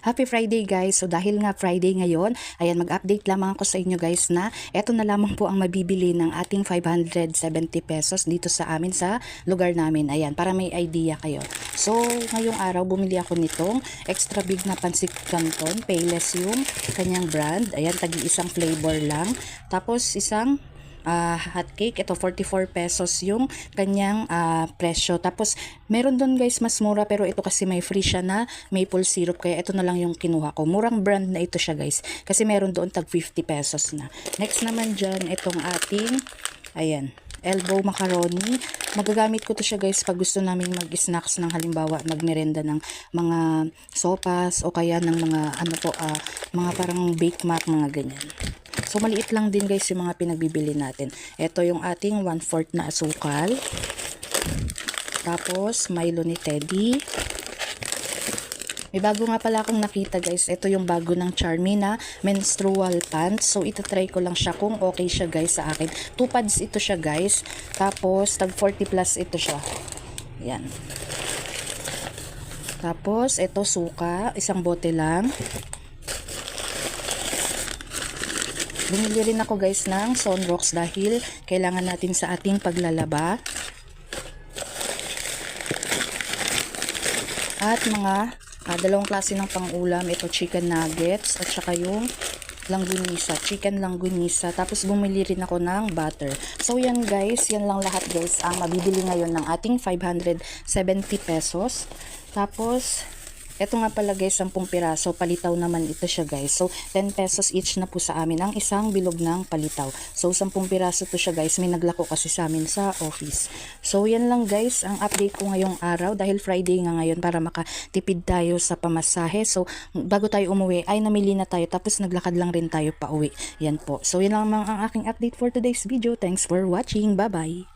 Happy Friday guys. So dahil nga Friday ngayon, ayan mag-update lamang ako sa inyo guys na eto na lamang po ang mabibili ng ating 570 pesos dito sa amin sa lugar namin. Ayan, para may idea kayo. So ngayong araw bumili ako nitong extra big na pansit canton. Payless yung kanyang brand. Ayan, tagi-isang flavor lang. Tapos isang hot cake, ito 44 pesos yung kanyang presyo. Tapos meron doon guys mas mura, pero ito kasi may free siya na maple syrup, kaya ito na lang yung kinuha ko. Murang brand na ito siya guys, kasi meron doon tag 50 pesos na. Next naman dyan, itong ating ayan, elbow macaroni. Magagamit ko to siya guys pag gusto namin mag-snacks, ng halimbawa magmerenda ng mga sopas o kaya ng mga mga parang bake mac, mga ganyan. So maliit lang din guys yung mga pinagbibili natin. Ito yung ating 1/4 na asukal. Tapos Milo ni Teddy. May bago nga pala akong nakita guys. Ito yung bago ng Charmy na menstrual pants. So itatry ko lang siya kung okay siya guys sa akin. 2 pads ito siya guys. Tapos tag 40 plus ito siya. Yan. Tapos ito suka. Isang bote lang. Bumili rin ako guys ng Sunrocks dahil kailangan natin sa ating paglalaba. At mga dalawang klase ng pang-ulam. Ito chicken nuggets at saka yung langgunisa, chicken langgunisa. Tapos bumili rin ako ng butter. So yan guys, yan lang lahat guys ang mabibili ngayon ng ating 570 pesos. Tapos eto nga pala guys, 10 piraso, palitaw naman ito siya guys. So 10 pesos each na po sa amin ang isang bilog ng palitaw. So 10 piraso to siya guys, may naglako kasi sa amin sa office. So yan lang guys ang update ko ngayong araw dahil Friday nga ngayon, para makatipid tayo sa pamasahe. So bago tayo umuwi ay namili na tayo, tapos naglakad lang rin tayo pa uwi. Yan po. So yan lang ang aking update for today's video. Thanks for watching. Bye bye.